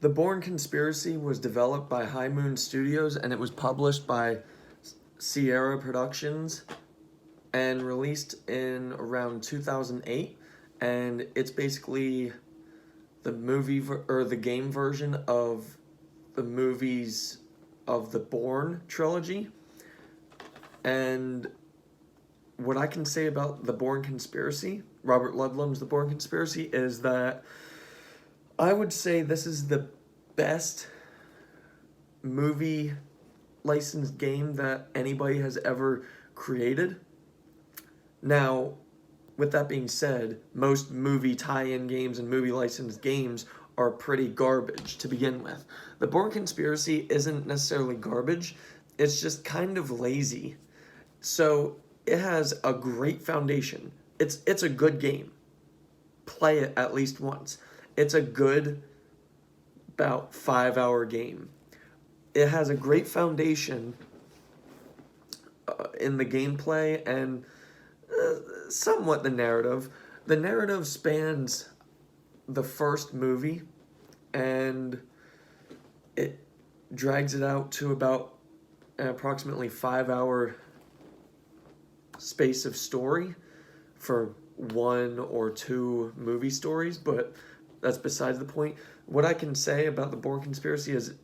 The Bourne Conspiracy was developed by High Moon Studios and it was published by Sierra Productions and released in around 2008. And it's basically the or the game version of the movies of the Bourne trilogy. And what I can say about the Bourne Conspiracy, Robert Ludlum's The Bourne Conspiracy, is that I would say this is the best movie licensed game that anybody has ever created. Now, with that being said, most movie tie-in games and movie licensed games are pretty garbage to begin with. The Bourne Conspiracy isn't necessarily garbage, it's just kind of lazy. So it has a great foundation. It's a good game. Play it at least once. It's a good about 5-hour game. It has a great foundation in the gameplay and somewhat the narrative. The narrative spans the first movie and it drags it out to about an approximately 5-hour space of story for 1 or 2 movie stories, but that's besides the point. What I can say about the Bourne Conspiracy is,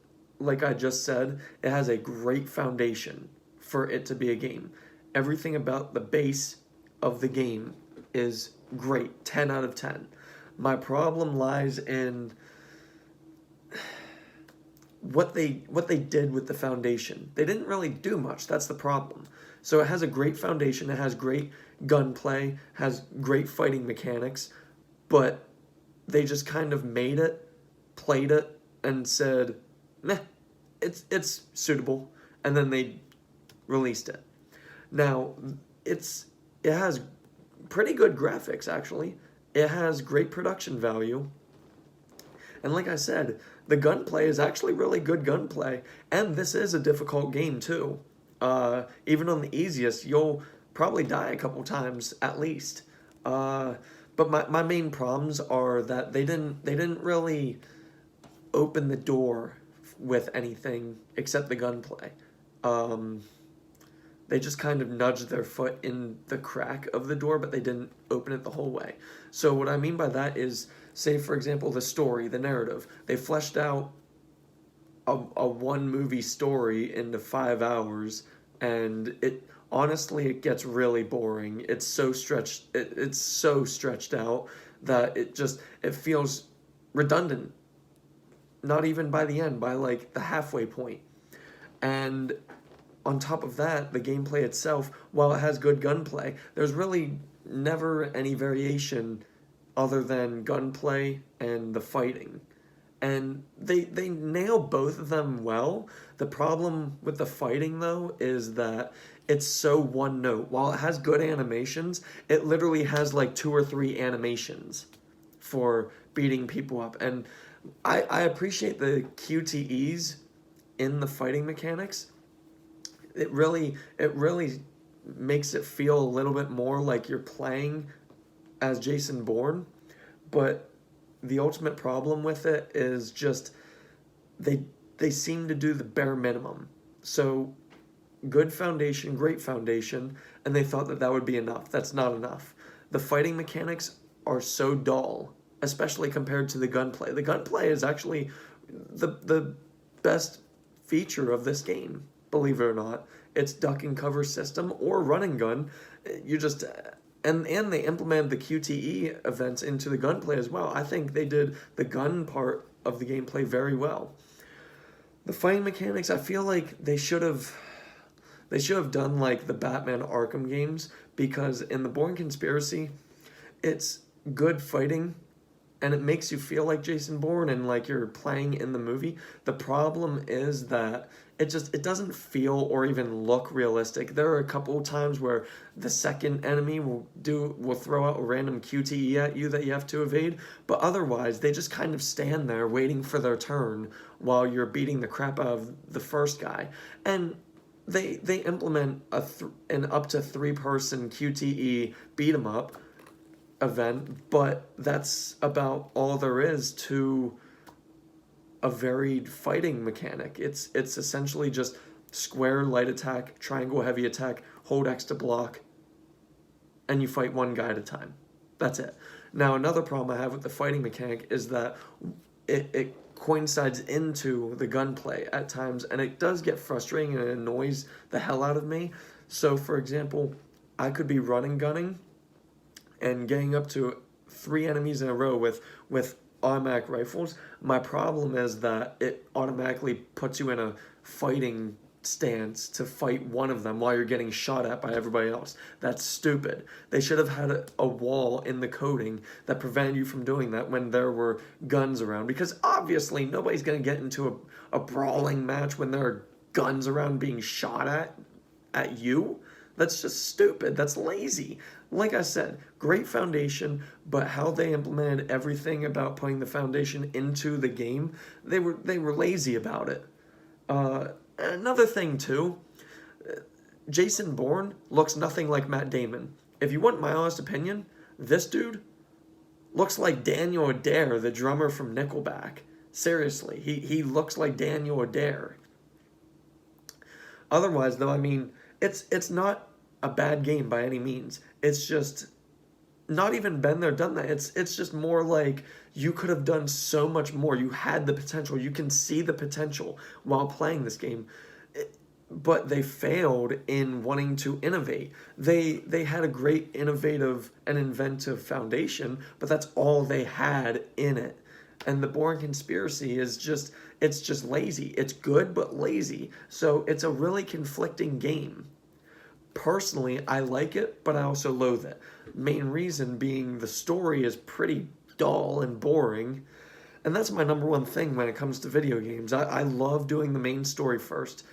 like I just said, it has a great foundation for it to be a game. Everything about the base of the game is great, 10 out of 10. My problem lies in what they did with the foundation. They didn't really do much. That's the problem. So it has a great foundation. It has great gunplay, has great fighting mechanics, but they just kind of made it, played it, and said, meh, it's suitable, and then they released it. Now, it has pretty good graphics, actually. It has great production value. And like I said, the gunplay is actually really good gunplay, and this is a difficult game, too. Even on the easiest, you'll probably die a couple times, at least. But my main problems are that they didn't really open the door with anything except the gunplay. They just kind of nudged their foot in the crack of the door, but they didn't open it the whole way. So what I mean by that is, say for example, the story, the narrative. They fleshed out a one movie story into 5 hours, and it honestly gets really boring. It's so stretched. It's so stretched out that it feels redundant. Not even by the end, by like the halfway point. And on top of that, the gameplay itself, while it has good gunplay, there's really never any variation other than gunplay and the fighting. And they nail both of them well. The problem with the fighting, though, is that it's so one note. While it has good animations, it literally has like 2 or 3 animations for beating people up. And I appreciate the QTEs in the fighting mechanics. It really makes it feel a little bit more like you're playing as Jason Bourne, but the ultimate problem with it is just they seem to do the bare minimum. So good foundation, great foundation, and they thought that would be enough. That's not enough. The fighting mechanics are so dull, especially compared to the gunplay. The gunplay is actually the best feature of this game, believe it or not. It's duck and cover system or running gun. You just and they implemented the QTE events into the gunplay as well. I think they did the gun part of the gameplay very well. The fighting mechanics, I feel like they should have done like the Batman Arkham games, because in the Bourne Conspiracy, it's good fighting and it makes you feel like Jason Bourne and like you're playing in the movie. The problem is that it doesn't feel or even look realistic. There are a couple of times where the second enemy will throw out a random QTE at you that you have to evade, but otherwise they just kind of stand there waiting for their turn while you're beating the crap out of the first guy. And they implement an up to 3-person QTE beat 'em up event, but that's about all there is to a varied fighting mechanic. It's essentially just square light attack, triangle heavy attack, hold X to block, and you fight one guy at a time. That's it. Now, another problem I have with the fighting mechanic is that it coincides into the gunplay at times, and it does get frustrating and it annoys the hell out of me. So, for example, I could be running gunning and getting up to 3 enemies in a row with automatic rifles. My problem is that it automatically puts you in a fighting stance to fight one of them while you're getting shot at by everybody else. That's stupid. They should have had a wall in the coding that prevented you from doing that when there were guns around, because obviously nobody's going to get into a brawling match when there are guns around being shot at you. That's just stupid. That's lazy. Like I said, great foundation, but how they implemented everything about putting the foundation into the game, they were lazy about it. Another thing too, Jason Bourne looks nothing like Matt Damon. If you want my honest opinion, this dude looks like Daniel Adair, the drummer from Nickelback. Seriously, he looks like Daniel Adair. Otherwise, though, I mean, it's not a bad game by any means. It's just not even been there, done that. It's just more like you could have done so much more. You had the potential. You can see the potential while playing this game. But they failed in wanting to innovate. They had a great innovative and inventive foundation, but that's all they had in it. And the Bourne Conspiracy is just lazy. It's good, but lazy. So it's a really conflicting game. Personally, I like it, but I also loathe it. Main reason being the story is pretty dull and boring. And that's my number one thing when it comes to video games. I love doing the main story first,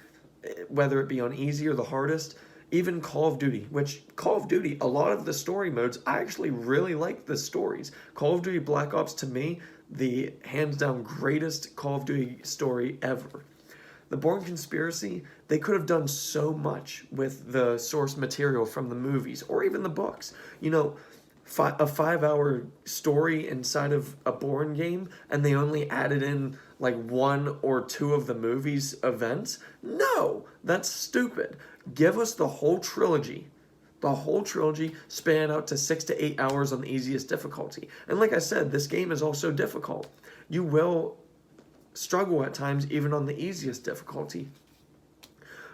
whether it be on easy or the hardest. Even Call of Duty, a lot of the story modes, I actually really like the stories. Call of Duty Black Ops, to me, the hands down greatest Call of Duty story ever. The Bourne Conspiracy, they could have done so much with the source material from the movies or even the books. You know, a 5-hour story inside of a Bourne game, and they only added in like 1 or 2 of the movie's events? No, that's stupid. Give us the whole trilogy. The whole trilogy span out to 6 to 8 hours on the easiest difficulty. And like I said, this game is also difficult. You will struggle at times even on the easiest difficulty.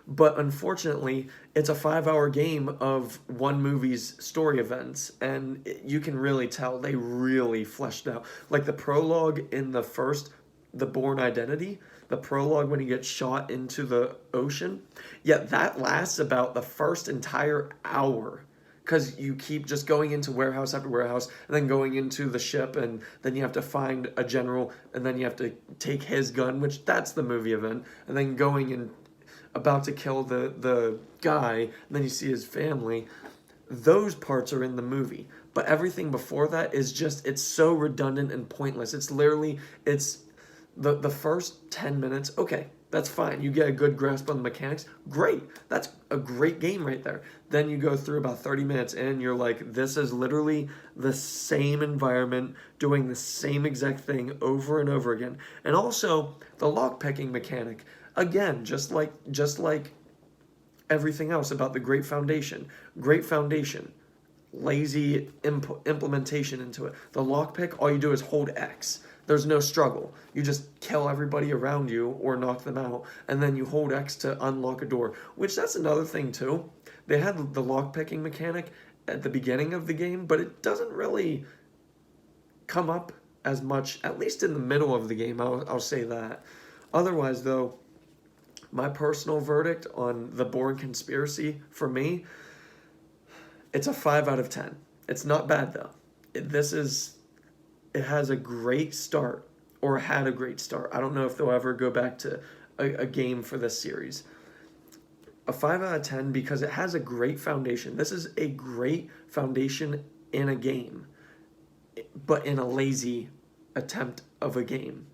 But unfortunately, it's a 5-hour game of one movie's story events, and you can really tell they really fleshed out. Like the prologue in the Bourne Identity, the prologue when he gets shot into the ocean, that lasts about the first entire hour. Because you keep just going into warehouse after warehouse, and then going into the ship, and then you have to find a general, and then you have to take his gun, which that's the movie event, and then going and about to kill the guy, and then you see his family. Those parts are in the movie. But everything before that is just, it's so redundant and pointless. It's literally, it's the first 10 minutes, okay, that's fine. You get a good grasp on the mechanics. Great. That's a great game right there. Then you go through about 30 minutes and you're like, this is literally the same environment doing the same exact thing over and over again. And also the lockpicking mechanic. Again, just like everything else about the Great Foundation. Great Foundation. Lazy implementation into it. The lockpick, all you do is hold X. There's no struggle. You just kill everybody around you or knock them out, and then you hold X to unlock a door, which that's another thing too. They had the lockpicking mechanic at the beginning of the game, but it doesn't really come up as much, at least in the middle of the game, I'll say that. Otherwise, though, my personal verdict on the Bourne Conspiracy, for me, it's a 5 out of 10. It's not bad, though. It has a great start, or had a great start. I don't know if they'll ever go back to a game for this series. A 5 out of 10 because it has a great foundation. This is a great foundation in a game, but in a lazy attempt of a game.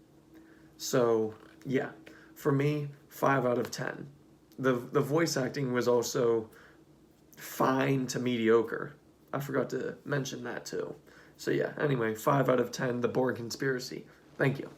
So, yeah, for me, 5 out of 10. The voice acting was also fine to mediocre. I forgot to mention that too. So yeah, anyway, 5 out of 10, The Bourne Conspiracy. Thank you.